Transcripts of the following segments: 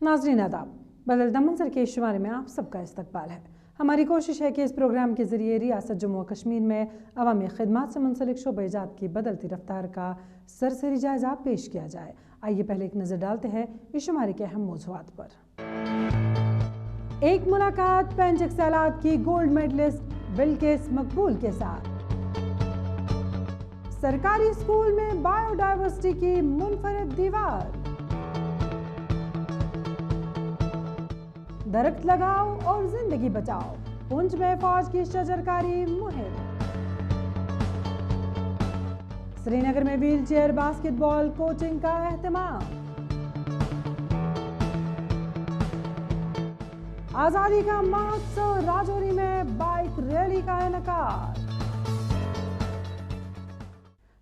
ناظرین آداب، بدلتا منظر کے شمارے میں آپ سب کا استقبال ہے۔ ہماری کوشش ہے کہ اس پروگرام کے ذریعے ریاست جموں و کشمیر میں عوامی خدمات سے منسلک شعبہ جات کی بدلتی رفتار کا سرسری جائزہ پیش کیا جائے۔ آئیے پہلے ایک نظر ڈالتے ہیں اس شمارے کے اہم موضوعات پر۔ ایک ملاقات پینچ ایکسلات کی گولڈ میڈلسٹ بلقیس مقبول کے ساتھ۔ سرکاری اسکول میں بائیو ڈائیورسٹی کی منفرد دیوار۔ درخت لگاؤ اور زندگی بچاؤ، پنچ میں فوج کی شجرکاری مہم۔ سری نگر میں ویل چیئر باسکٹ بال کوچنگ کا اہتمام۔ آزادی کا مہوتسو راجوری میں بائک ریلی کا انعقاد۔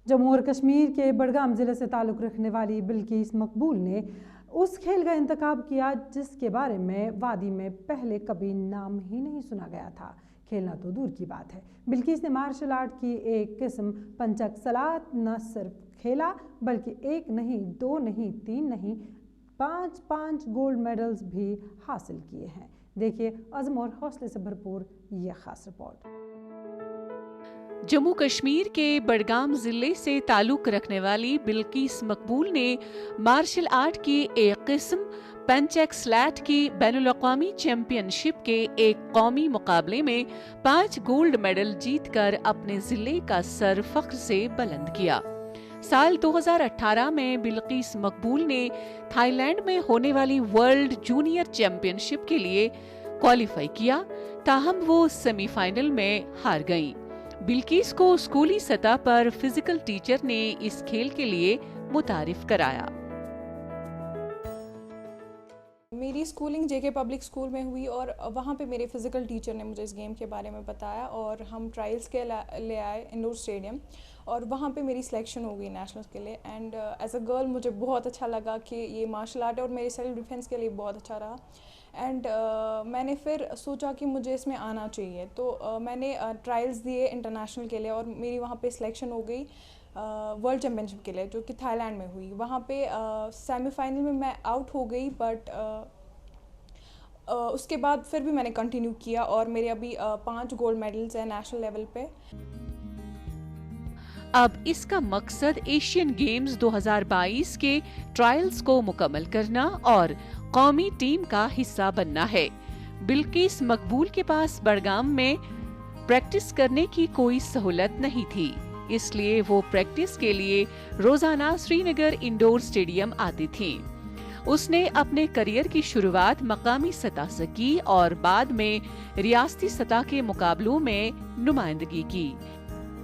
جموں اور کشمیر کے بڑگام ضلع سے تعلق رکھنے والی بلقیس مقبول نے اس کھیل کا انتخاب کیا جس کے بارے میں وادی میں پہلے کبھی نام ہی نہیں سنا گیا تھا، کھیلنا تو دور کی بات ہے۔ بلقیس نے مارشل آرٹ کی ایک قسم پنچک سلات نہ صرف کھیلا بلکہ ایک نہیں، دو نہیں، تین نہیں، پانچ گولڈ میڈلز بھی حاصل کیے ہیں۔ دیکھیے عزم اور حوصلے سے بھرپور یہ خاص رپورٹ۔ جموں کشمیر کے بڑگام ضلع سے تعلق رکھنے والی بلقیس مقبول نے مارشل آرٹ کی ایک قسم پنچک سلیٹ کی بین الاقوامی چیمپئن شپ کے ایک قومی مقابلے میں 5 گولڈ میڈل جیت کر اپنے ضلع کا سر فخر سے بلند کیا۔ سال 2018 میں بلقیس مقبول نے تھائی لینڈ میں ہونے والی ورلڈ جونیئر چیمپئن شپ کے لیے کوالیفائی کیا، تاہم وہ سیمی فائنل میں ہار گئیں۔ بلقیس کو اسکولی سطح پر فزیکل ٹیچر نے اس کھیل کے لیے متعارف کرایا۔ میری اسکولنگ جے کے پبلک اسکول میں ہوئی اور وہاں پہ میرے فزیکل ٹیچر نے مجھے اس گیم کے بارے میں بتایا اور ہم ٹرائلز کے لے آئے انڈور اسٹیڈیم اور وہاں پہ میری سلیکشن ہو گئی نیشنلز کے لیے۔ اینڈ ایز اے گرل مجھے بہت اچھا لگا کہ یہ مارشل آرٹ ہے اور میرے سیلف ڈیفینس کے لیے بہت اچھا رہا۔ اینڈ میں نے پھر سوچا کہ مجھے اس میں آنا چاہیے، تو میں نے ٹرائلز دیے انٹرنیشنل کے لیے اور میری وہاں پہ سلیکشن ہو گئی ورلڈ چیمپئن شپ کے لیے جو کہ تھائی لینڈ میں ہوئی۔ وہاں پہ سیمی فائنل میں آؤٹ ہو گئی، بٹ اس کے بعد پھر بھی میں نے کنٹینیو کیا اور میرے ابھی 5 گولڈ میڈلز ہیں نیشنل لیول پہ۔ اب اس کا مقصد ایشین گیمز 2022 کے ٹرائلز کو مکمل کرنا اور قومی ٹیم کا حصہ بننا ہے۔ بلقیس مقبول کے پاس بڑگام میں پریکٹس کرنے کی کوئی سہولت نہیں تھی، اس لیے وہ پریکٹس کے لیے روزانہ سری نگر انڈور اسٹیڈیم آتی تھیں۔ اس نے اپنے کریئر کی شروعات مقامی سطح سے کی اور بعد میں ریاستی سطح کے مقابلوں میں نمائندگی کی۔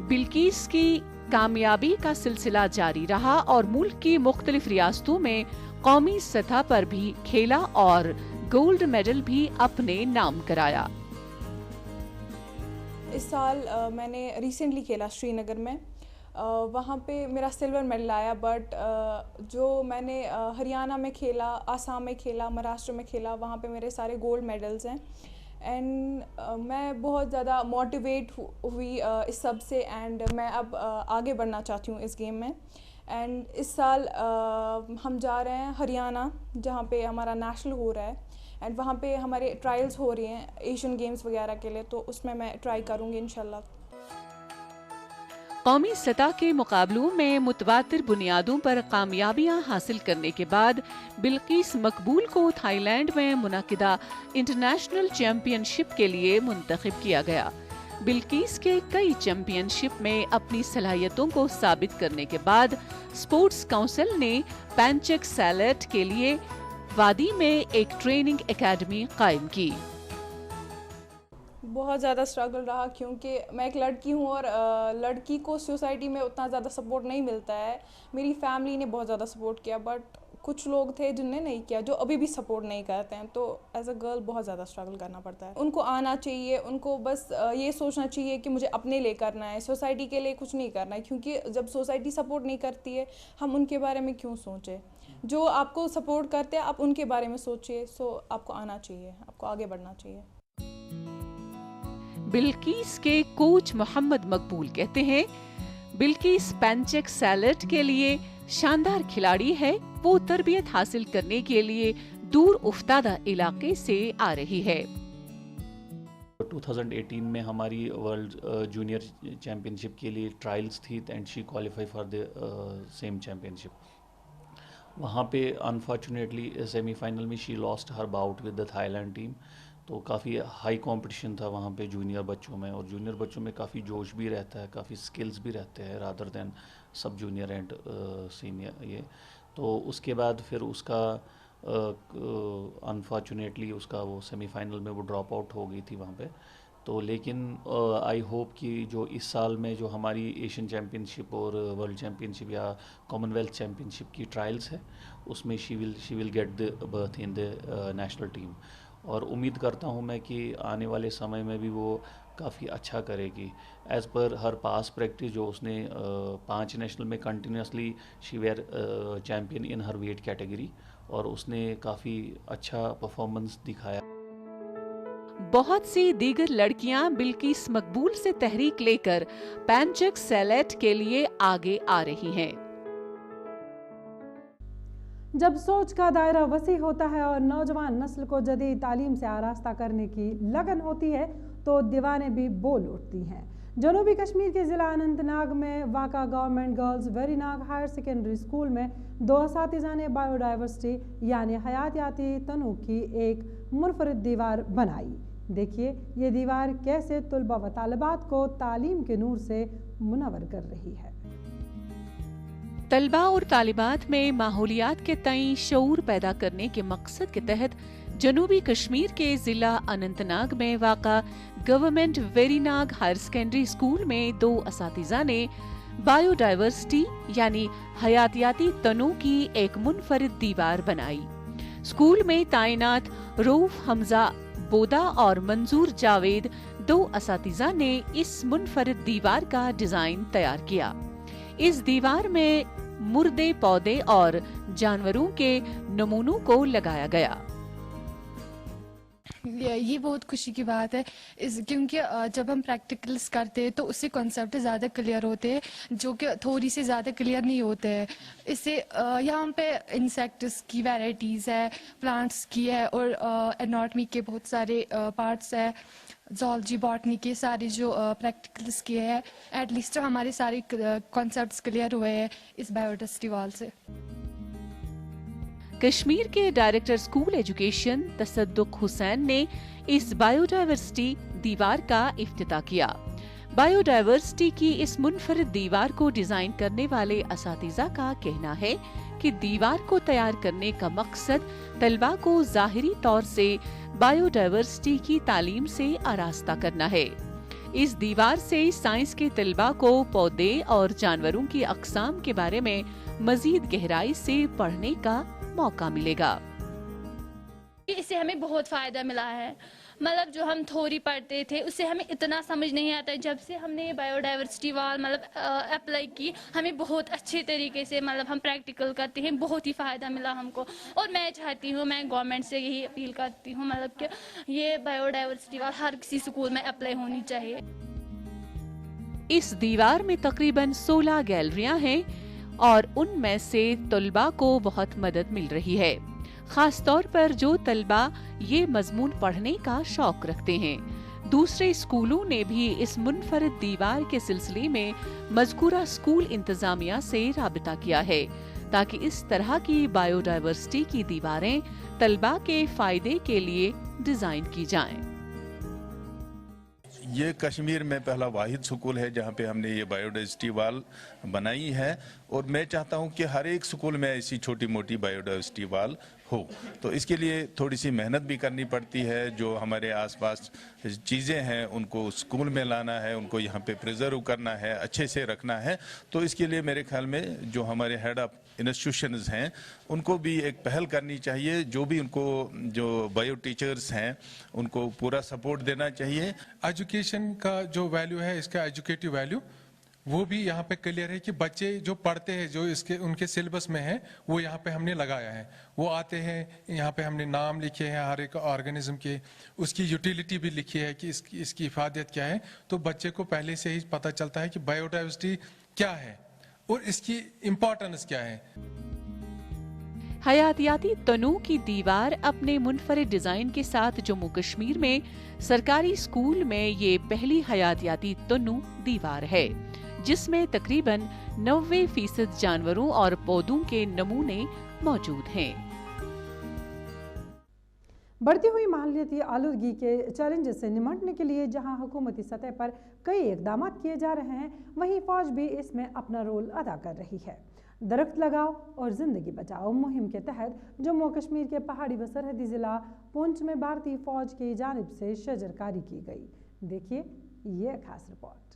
بلقیس کی کامیابی کا سلسلہ جاری رہا اور ملک کی مختلف ریاستوں میں قومی سطح پر بھی کھیلا اور گولڈ میڈل بھی اپنے نام کرایا۔ اس سال میں نے ریسنٹلی کھیلا سری نگر میں، وہاں پہ میرا سلور میڈل آیا، بٹ جو میں نے ہریانہ میں کھیلا، آسام میں کھیلا، مہاراشٹر میں کھیلا، وہاں پہ میرے سارے گولڈ میڈلز ہیں۔ اینڈ میں بہت زیادہ موٹیویٹ ہوئی اس سب سے، اینڈ میں اب آگے بڑھنا چاہتی ہوں اس گیم میں۔ اینڈ اس سال ہم جا رہے ہیں ہریانہ جہاں پہ ہمارا نیشنل ہو رہا ہے، اینڈ وہاں پہ ہمارے ٹرائلز ہو رہی ہیں ایشین گیمز وغیرہ کے لیے، تو اس میں ٹرائی کروں گی انشاءاللہ۔ قومی سطح کے مقابلوں میں متواتر بنیادوں پر کامیابیاں حاصل کرنے کے بعد بلقیس مقبول کو تھائی لینڈ میں منعقدہ انٹرنیشنل چیمپئن شپ کے لیے منتخب کیا گیا۔ بلقیس کے کئی چیمپئن شپ میں اپنی صلاحیتوں کو ثابت کرنے کے بعد اسپورٹس کونسل نے پینچک سیلیٹ کے لیے وادی میں ایک ٹریننگ اکیڈمی قائم کی۔ بہت زیادہ اسٹرگل رہا کیونکہ میں ایک لڑکی ہوں اور لڑکی کو سوسائٹی میں اتنا زیادہ سپورٹ نہیں ملتا ہے۔ میری فیملی نے بہت زیادہ سپورٹ کیا، بٹ کچھ لوگ تھے جن نے نہیں کیا، جو ابھی بھی سپورٹ نہیں کرتے ہیں، تو ایز اے گرل بہت زیادہ اسٹرگل کرنا پڑتا ہے۔ ان کو آنا چاہیے، ان کو بس یہ سوچنا چاہیے کہ مجھے اپنے لیے کرنا ہے، سوسائٹی کے لیے کچھ نہیں کرنا ہے، کیونکہ جب سوسائٹی سپورٹ نہیں کرتی ہے ہم ان کے بارے میں کیوں سوچیں؟ جو آپ کو سپورٹ کرتے ہیں آپ ان کے بارے میں سوچیے۔ سو آپ کو آنا چاہیے، آپ کو آگے بڑھنا چاہیے۔ بلقیس کے کوچ محمد مقبول کہتے ہیں بلقیس پینچک سیلیٹ کے لیے شاندار کھلاڑی ہے، وہ تربیت حاصل کرنے کے لیے दूर उफ्तादा इलाके से आ रही है। 2018 में हमारी वर्ल्ड जूनियर चैम्पियनशिप के लिए ट्रायल्स थी and she qualify for the same championship. वहाँ पे अनफॉर्चुनेटली सेमीफाइनल में she lost her bout with the Thailand team. तो काफ़ी हाई कंपटीशन था वहाँ पे जूनियर बच्चों में, और जूनियर बच्चों में काफ़ी जोश भी रहता है, काफ़ी स्किल्स भी रहते हैं रादर देन सब जूनियर एंड सीनियर ये। तो उसके बाद फिर उसका अनफॉर्चुनेटली उसका वो सेमीफाइनल में वो ड्रॉप आउट हो गई थी वहाँ पे। तो लेकिन आई होप कि जो इस साल में जो हमारी एशियन चैम्पियनशिप और वर्ल्ड चैम्पियनशिप या कॉमनवेल्थ चैम्पियनशिप की ट्रायल्स है उसमें she will get the birth in the national team. और उम्मीद करता हूँ मैं कि आने वाले समय में भी वो काफ़ी अच्छा करेगी। एज़ पर हर पास प्रैक्टिस जो उसने 5 नेशनल में continuously she where champion in her weight category, और उसने काफ़ी अच्छा परफॉर्मेंस दिखाया। बहुत सी दीगर लड़कियां बिल्किस मकबूल से तहरीक लेकर पैंचक सैलेट के लिए आगे आ रही हैं। जब सोच का दायरा वसी होता है और नौजवान नस्ल को जदीद तालीम से आरास्ता करने की लगन होती है तो दीवाने भी बोल उठती हैं। जनूबी कश्मीर के ज़िला अनंतनाग में वाक़ा government girls Verinag higher secondary school में 2 असातिज़ा ने बायोडाइवर्सिटी यानी हयातियाती तनों की एक मुनफरिद दीवार बनाई। देखिए ये दीवार कैसे तुलबा व तालिबात को तालीम के नूर से मुनव्वर कर रही है। तलबा और तालिबात में माहौलियात के तई शऊर पैदा करने के मकसद के तहत जनूबी कश्मीर के जिला अनंतनाग में वाक़ा government Verinag higher secondary school में 2 असातिज़ा ने बायोडाइवर्सिटी यानी हयातियाती तनों की एक मुनफरिद दीवार बनाई। स्कूल में तैनात रऊफ हमजा बोदा और मंजूर जावेद 2 असातिज़ा ने इस मुनफरिद दीवार का डिजाइन तैयार किया। इस दीवार में मुर्दे पौधे और जानवरों के नमूनों को लगाया गया। ये बहुत खुशी की बात है क्योंकि जब हम प्रैक्टिकल्स करते हैं तो उससे कॉन्सेप्ट ज़्यादा क्लियर होते हैं जो कि थोड़ी से ज़्यादा क्लियर नहीं होते हैं। इससे यहाँ पे इंसेक्ट्स की वैरायटीज़ है, प्लांट्स की है और एनाटॉमी के बहुत सारे पार्ट्स है, ज़ूलॉजी बॉटनी के सारे जो प्रैक्टिकल्स किए हैं। एटलीस्ट हमारे सारे कॉन्सेप्ट्स क्लियर हुए हैं इस बायोडाइवर्सिटी वॉल से। कश्मीर के डायरेक्टर स्कूल एजुकेशन तसद्दुक हुसैन ने इस बायोडाइवर्सिटी दीवार का इफ्तिताह किया। बायोडाइवर्सिटी की इस मुनफरिद दीवार को डिजाइन करने वाले असातिज़ा का कहना है कि दीवार को तैयार करने का मकसद तलबा को ज़ाहिरी तौर से बायोडाइवर्सिटी की तालीम से आरास्ता करना है। इस दीवार से साइंस के तलबा को पौधे और जानवरों की अक़साम के बारे में मजीद गहराई से पढ़ने का मौका मिलेगा। इससे हमें बहुत फायदा मिला है। मतलब जो हम थ्योरी पढ़ते थे उससे हमें इतना समझ नहीं आता। जब से हमने बायोडाइवर्सिटी वाल अप्लाई की, हमें बहुत अच्छे तरीके से हम प्रैक्टिकल करते हैं, बहुत ही फ़ायदा मिला हमको। और मैं चाहती हूँ, मैं गवर्नमेंट से यही अपील करती हूँ कि ये बायोडाइवर्सिटी वाल हर किसी स्कूल में अप्लाई होनी चाहिए। इस दीवार में तकरीबन 16 गैलरियां हैं और उनमें से तलबा को बहुत मदद मिल रही है, खास तौर पर जो तलबा ये मजमून पढ़ने का शौक रखते हैं। दूसरे स्कूलों ने भी इस मुनफरिद दीवार के सिलसिले में मज़कूरा स्कूल इंतजामिया से राबिता किया है ताकि इस तरह की बायोडाइवर्सिटी की दीवारें तलबा के फायदे के लिए डिजाइन की जाएं। ये कश्मीर में पहला वाहिद स्कूल है जहाँ पे हमने ये बायोडाइवर्सिटी वाल बनाई है, और मैं चाहता हूँ कि हर एक स्कूल में ऐसी छोटी मोटी बायोडाइवर्सिटी वाल हो। तो इसके लिए थोड़ी सी मेहनत भी करनी पड़ती है। जो हमारे आसपास चीज़ें हैं उनको स्कूल में लाना है, उनको यहाँ पे प्रिजर्व करना है, अच्छे से रखना है। तो इसके लिए मेरे ख्याल में जो हमारे हेड ऑफ इंस्टीट्यूशंस हैं उनको भी एक पहल करनी चाहिए। जो भी उनको जो बायो टीचर्स हैं उनको पूरा सपोर्ट देना चाहिए। एजुकेशन का जो वैल्यू है, इसका एजुकेटिव वैल्यू वो भी यहाँ पे क्लियर है कि बच्चे जो पढ़ते हैं, जो इसके उनके सिलेबस में है, वो यहाँ पे हमने लगाया है। वो आते हैं, यहाँ पे हमने नाम लिखे हैं हर एक ऑर्गेनिज्म के, उसकी यूटिलिटी भी लिखी है कि इसकी इफादत क्या है। तो बच्चे को पहले से ही पता चलता है कि बायोडाइवर्सिटी क्या है और इसकी इम्पोर्टेंस क्या है। हयातियाती तनू की दीवार अपने मुनफरिद डिजाइन के साथ जम्मू कश्मीर में सरकारी स्कूल में ये पहली हयातियाती तनू दीवार है, जिसमें तकरीबन 90% जानवरों और पौधों के नमूने मौजूद हैं। बढ़ती हुई माहौलियाती आलूदगी के चैलेंज से निपटने के लिए जहां हुकूमती सतह पर कई इकदाम किए जा रहे हैं, वहीं फौज भी इसमें अपना रोल अदा कर रही है। दरख्त लगाओ और जिंदगी बचाओ मुहिम के तहत जम्मू कश्मीर के पहाड़ी व सरहदी जिला पुंछ में भारतीय फौज की जानिब से शजरकारी की गई। देखिए ये खास रिपोर्ट।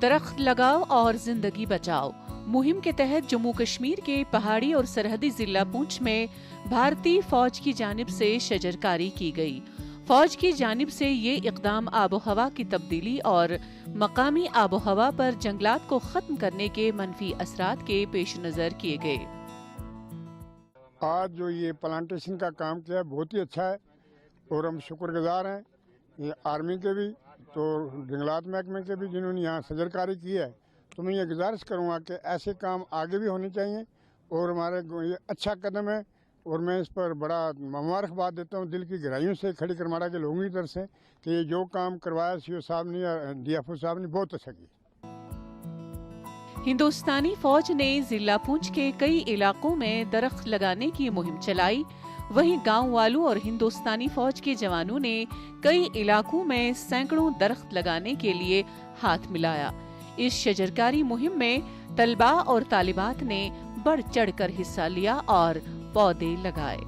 दरख्त लगाओ और जिंदगी बचाओ मुहिम के तहत जम्मू कश्मीर के पहाड़ी और सरहदी जिला पुंछ में भारतीय फौज की जानिब से शजरकारी की गई। फौज की जानिब से ये इक़दाम आबोहवा की तब्दीली और मकामी आबोहवा पर जंगलात को खत्म करने के मनफी असरात के पेश नजर किए गए। आज जो ये प्लांटेशन का काम किया है बहुत ही अच्छा है और हम शुक्रगुजार हैं ये आर्मी के भी तो जंगलात महकमे के भी जिन्होंने यहाँ शजरकारी की है। तो मैं ये गुजारिश करूँगा कि ऐसे काम आगे भी होने चाहिए और हमारे ये अच्छा कदम है और मैं इस पर बड़ा मुबारकबाद देता हूँ दिल की गहराइयों से खड़ी करमाड़ा के लोगों की तरफ से कि ये जो काम करवाया सीओ साहब ने या डीएफओ साहब ने बहुत अच्छा किया। हिंदुस्तानी फौज ने जिला पुंछ के कई इलाकों में दरख्त लगाने की मुहिम चलाई, वहीं गांव वालों और हिंदुस्तानी फौज के जवानों ने कई इलाकों में सैकड़ों दरख्त लगाने के लिए हाथ मिलाया। इस शजरकारी मुहिम में तलबा और तालिबात ने बढ़ चढ़कर हिस्सा लिया और पौधे लगाए।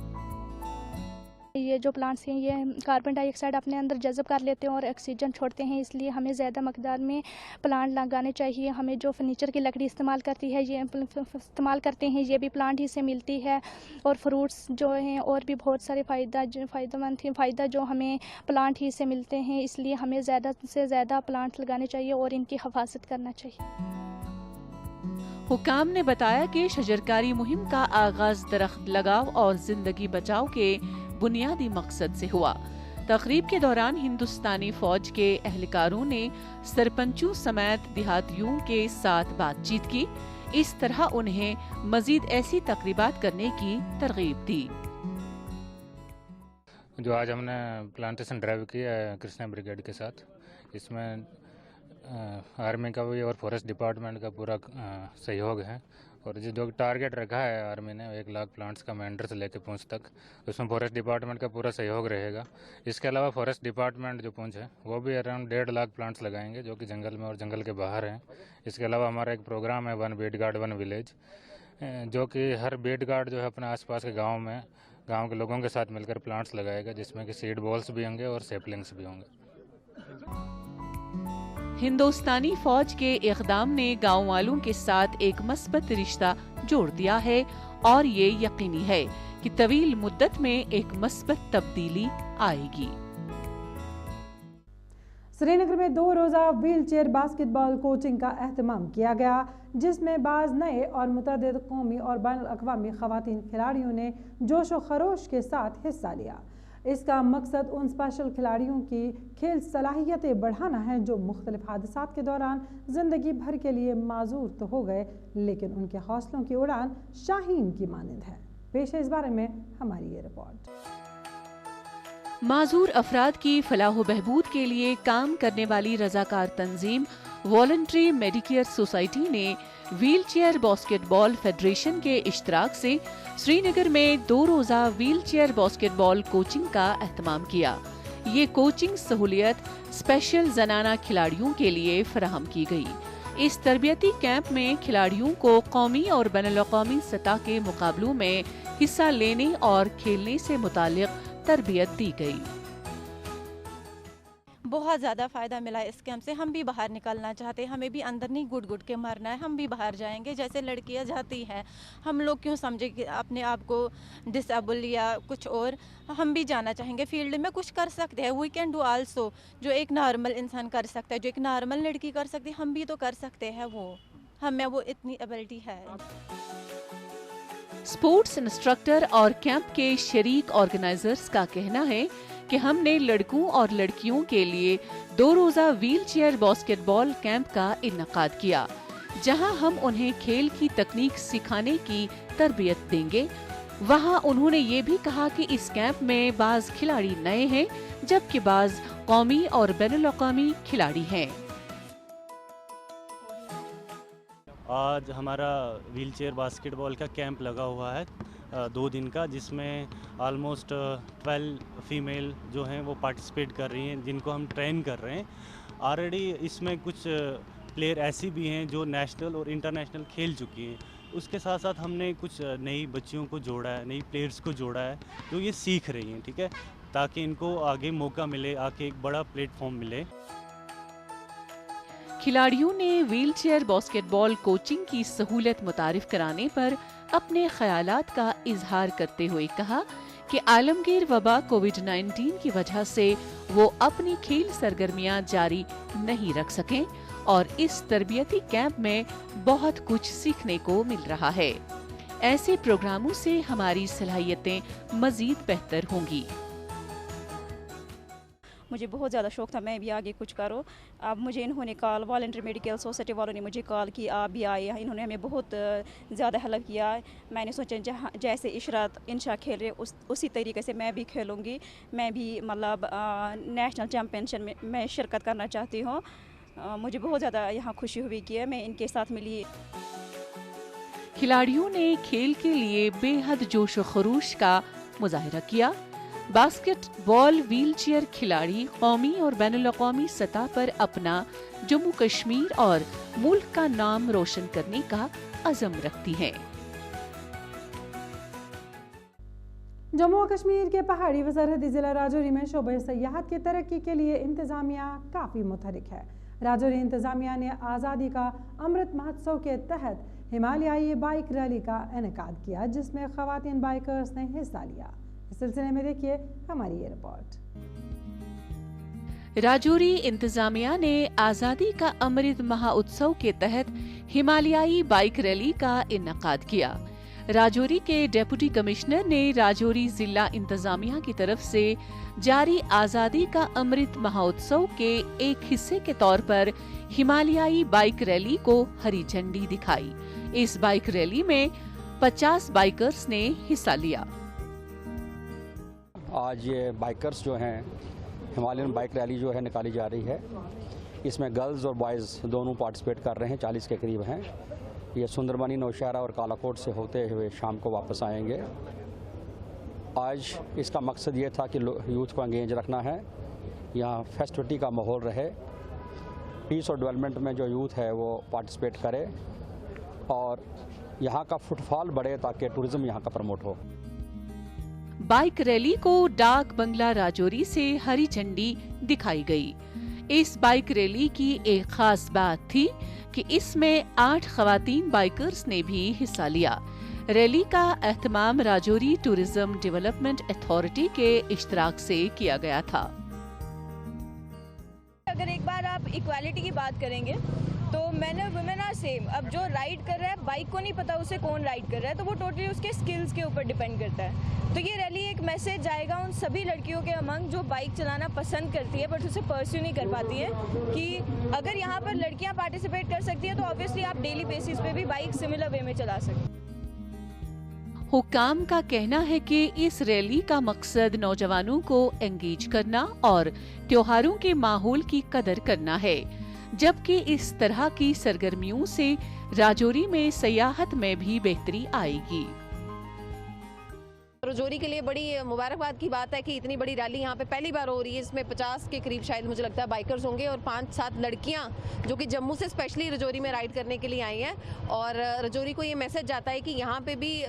ये जो प्लांट्स हैं ये कार्बन डाइऑक्साइड अपने अंदर जज़ब कर लेते हैं और ऑक्सीजन छोड़ते हैं, इसलिए हमें ज़्यादा मकदार में प्लांट लगाने चाहिए। हमें जो फर्नीचर की लकड़ी इस्तेमाल करते हैं ये भी प्लांट ही से मिलती है और फ्रूट्स जो हैं और भी बहुत सारे फ़ायदा जो हमें प्लांट ही से मिलते हैं, इसलिए हमें ज़्यादा से ज़्यादा प्लांट लगाने चाहिए और इनकी हिफाजत करना चाहिए। हुकाम ने बताया कि शजरकारी मुहिम का आगाज दरख्त लगाओ और जिंदगी बचाओ के बुनियादी मकसद से हुआ। तकरीब के दौरान हिंदुस्तानी फौज के एहलकारों ने सरपंचों समेत देहातियों के साथ बातचीत की। इस तरह उन्हें मजीद ऐसी तकरीबात करने की तरगीब दी। जो आज हमने प्लांटेशन ड्राइव किया है कृष्णा ब्रिगेड के साथ, इसमें आर्मी का भी और फॉरेस्ट डिपार्टमेंट का पूरा सहयोग है और जो टारगेट रखा है आर्मी ने 1 लाख प्लांट्स का मैंडर से लेकर पुंछ तक, उसमें फॉरेस्ट डिपार्टमेंट का पूरा सहयोग रहेगा। इसके अलावा फॉरेस्ट डिपार्टमेंट जो पुंछ है वो भी अराउंड 1.5 लाख प्लांट्स लगाएंगे जो कि जंगल में और जंगल के बाहर हैं। इसके अलावा हमारा एक प्रोग्राम है 1 बीट गार्ड 1 विलेज, जो कि हर बीट गार्ड जो है अपने आसपास के गाँव के लोगों के साथ मिलकर प्लांट्स लगाएगा, जिसमें कि सीड बॉल्स भी होंगे और सेपलिंग्स भी होंगे। हिंदुस्तानी फौज के इक़दाम ने गांव वालों के साथ एक मस्बत रिश्ता जोड़ दिया है और ये यकीनी है कि तवील मुद्दत में एक मस्बत तब्दीली आएगी। श्रीनगर में 2 रोज़ा व्हील चेयर बास्केटबॉल कोचिंग का एहतमाम किया गया, जिसमें बाज़ नए और मुतअद्दिद कौमी और बैनुल-अक़वामी ख़वातीन खिलाड़ियों ने जोश व खरोश के साथ हिस्सा लिया। इसका मकसद उन स्पेशल खिलाड़ियों की खेल सलाहियतें बढ़ाना है जो मुख्तलिफ हादसात के दौरान ज़िंदगी भर के लिए माजूर तो हो गए, लेकिन उनके हौसलों की उड़ान शाहीन की मानंद है। पेश है इस बारे में हमारी ये रिपोर्ट। माजूर अफराद की फलाह बहबूद के लिए काम करने वाली रजाकार तंजीम वॉलंटरी मेडिकेयर सोसाइटी ने व्हील चेयर बास्केटबॉल फेडरेशन के इश्तराक से श्रीनगर में 2 रोज़ा व्हील चेयर बास्केटबॉल कोचिंग का एहतमाम किया। ये कोचिंग सहूलियत स्पेशल जनाना खिलाड़ियों के लिए फराहम की गई। इस तरबियती कैंप में खिलाड़ियों को कौमी और बैनुल-अक़वामी सतह के मुकाबलों में हिस्सा लेने और खेलने से मुताल्लिक तरबियत दी गई। बहुत ज़्यादा फ़ायदा मिला है इस कैंप से। हम भी बाहर निकलना चाहते हैं, हमें भी अंदर नहीं गुट के मरना है, हम भी बाहर जाएंगे जैसे लड़कियां जाती हैं। हम लोग क्यों समझे कि अपने आप को डिसेबल या कुछ और, हम भी जाना चाहेंगे फील्ड में, कुछ कर सकते हैं। वी कैन डू आल्सो, जो एक नॉर्मल इंसान कर सकता है, जो एक नॉर्मल लड़की कर सकती है, हम भी तो कर सकते हैं। वो हमें वो इतनी एबिलिटी है। स्पोर्ट्स इंस्ट्रक्टर और कैंप के शरीक ऑर्गेनाइजर्स का कहना है कि हमने लड़कों और लड़कियों के लिए 2 रोज़ा व्हील चेयर बास्केटबॉल कैंप का इन्नकाद किया। जहां हम उन्हें खेल की तकनीक सिखाने की तरबियत देंगे। वहां उन्होंने ये भी कहा कि इस कैंप में बाज खिलाड़ी नए हैं, जबकि बाज कौमी और बैनुल-अक़वामी खिलाड़ी हैं। आज हमारा व्हीलचेयर बास्केटबॉल का कैंप लगा हुआ है 2 दिन का, जिसमें ऑलमोस्ट 12 फीमेल जो हैं वो पार्टिसिपेट कर रही हैं, जिनको हम ट्रेन कर रहे हैं। ऑलरेडी इसमें कुछ प्लेयर ऐसी भी हैं जो नेशनल और इंटरनेशनल खेल चुकी हैं। उसके साथ साथ हमने कुछ नई बच्चियों को जोड़ा है, नई प्लेयर्स को जोड़ा है जो ये सीख रही हैं, ठीक है, ताकि इनको आगे मौका मिले, आगे एक बड़ा प्लेटफॉर्म मिले। खिलाड़ियों ने व्हीलचेयर बास्केटबॉल कोचिंग की सहूलत मुतारिफ कराने पर अपने ख्यालात का इजहार करते हुए कहा कि आलमगीर वबा कोविड-19 की वजह से वो अपनी खेल सरगर्मियां जारी नहीं रख सकें और इस तरबियती कैंप में बहुत कुछ सीखने को मिल रहा है। ऐसे प्रोग्रामों से हमारी सलाहियतें मजीद बेहतर होंगी। मुझे बहुत ज़्यादा शौक़ था मैं भी आगे कुछ करूँ। अब मुझे इन्होंने कॉल, वॉलंटरी मेडिकल सोसाइटी वालों ने मुझे कॉल की, आप भी आए, इन्होंने हमें बहुत ज़्यादा हेल्प किया। मैंने सोचा जैसे इशरत इंशा खेल रहे उसी तरीके से मैं भी खेलूँगी। मैं भी मतलब नेशनल चैम्पियनशिप में मैं शिरकत करना चाहती हूँ। मुझे बहुत ज़्यादा यहाँ खुशी हुई कि मैं इनके साथ मिली। खिलाड़ियों ने खेल के लिए बेहद जोश व खरूश का मुजाहिरा किया। बास्केटबॉल व्हीलचेयर खिलाड़ी कौमी और बैनुल-अक़वामी सतह पर अपना जम्मू कश्मीर और मुल्क का नाम रोशन करने का अज़म रखती हैं। जम्मू और कश्मीर के पहाड़ी व सरहदी जिला राजौरी में शोबे सयाहत की तरक्की के लिए इंतजामिया काफ़ी मुतहरिक है। राजौरी इंतजामिया ने आज़ादी का अमृत महोत्सव के तहत हिमालयाई बाइक रैली का इनेकाद किया, जिसमें ख़वातीन बाइकर्स ने हिस्सा लिया। इस सिलसिले में देखिए हमारी ये रिपोर्ट। राजौरी इंतजामिया ने आज़ादी का अमृत महोत्सव के तहत हिमालयाई बाइक रैली का इनेकाद किया। राजौरी के डिप्टी कमिश्नर ने राजौरी जिला इंतजामिया की तरफ से जारी आज़ादी का अमृत महोत्सव के एक हिस्से के तौर पर हिमालयाई बाइक रैली को हरी झंडी दिखाई। इस बाइक रैली में 50 बाइकर्स ने हिस्सा लिया। आज ये बाइकर्स जो हैं हिमालयन बाइक रैली जो है निकाली जा रही है। इसमें गर्ल्स और बॉयज़ दोनों पार्टिसिपेट कर रहे हैं, 40 के करीब हैं। ये सुंदरबनी, नौशहरा और कालाकोट से होते हुए शाम को वापस आएंगे। आज इसका मकसद ये था कि यूथ को एंगेज रखना है, यहाँ फेस्टिविटी का माहौल रहे, पीस और डेवलपमेंट में जो यूथ है वो पार्टिसिपेट करे और यहाँ का फुटफॉल बढ़े ताकि टूरिज़्म यहाँ का प्रमोट हो। बाइक रैली को डाक बंगला राजौरी से हरी झंडी दिखाई गई। इस बाइक रैली की एक खास बात थी कि इसमें 8 ख़वातीन बाइकर्स ने भी हिस्सा लिया। रैली का एहतमाम राजौरी टूरिज्म डेवलपमेंट अथॉरिटी के इश्तराक से किया गया था। अगर एक बार आप इक्वालिटी की बात करेंगे तो मैन और वुमेन आर सेम। अब जो राइड कर रहा है, बाइक को नहीं पता उसे कौन राइड कर रहा है, तो वो टोटली उसके स्किल्स के ऊपर डिपेंड करता है। तो ये रैली एक मैसेज जाएगा उन सभी लड़कियों के अमंग जो बाइक चलाना पसंद करती है बट उसे परस्यू नहीं कर पाती है, कि अगर यहाँ पर लड़कियाँ पार्टिसिपेट कर सकती है तो ऑब्वियसली आप डेली बेसिस पे भी बाइक सिमिलर वे में चला सकते हैं। हुक्काम का कहना है कि इस रैली का मकसद नौजवानों को एंगेज करना और त्योहारों के माहौल की कदर करना है, जबकि इस तरह की सरगर्मियों से राजौरी में सयाहत में भी बेहतरी आएगी। राजौरी के लिए बड़ी मुबारकबाद की बात है कि इतनी बड़ी रैली यहाँ पे पहली बार हो रही है। इसमें 50 के करीब शायद मुझे लगता है बाइकर्स होंगे और 5-7 लड़कियाँ जो कि जम्मू से स्पेशली राजौरी में राइड करने के लिए आई हैं। और राजौरी को ये मैसेज जाता है कि यहाँ पे भी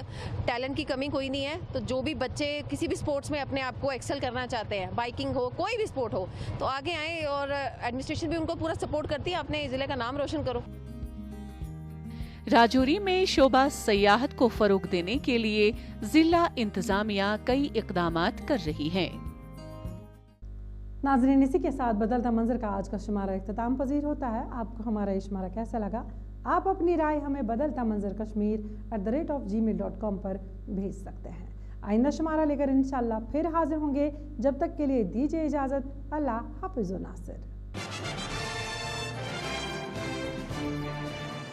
टैलेंट की कमी कोई नहीं है। तो जो भी बच्चे किसी भी स्पोर्ट्स में अपने आप को एक्सेल करना चाहते हैं, बाइकिंग हो, कोई भी स्पोर्ट हो, तो आगे आए और एडमिनिस्ट्रेशन भी उनको पूरा सपोर्ट करती है। अपने ज़िले का नाम रोशन करो। राजौरी में शोबा सयाहत को फरोग देने के लिए जिला इंतजामिया कई इकदामात कर रही है। नाज़रीन, इसी के साथ बदलता मंजर का आज का शुमारा इख्तिताम पजीर होता है। आपको हमारा ये शुमारा कैसा लगा? आप अपनी राय हमें बदलता मंजर kashmir@gmail.com पर भेज सकते हैं। आइंदा शुमारा लेकर इंशाल्लाह फिर हाजिर होंगे। जब तक के लिए दीजिए इजाज़त। अल्लाह हाफिज़ व नासिर।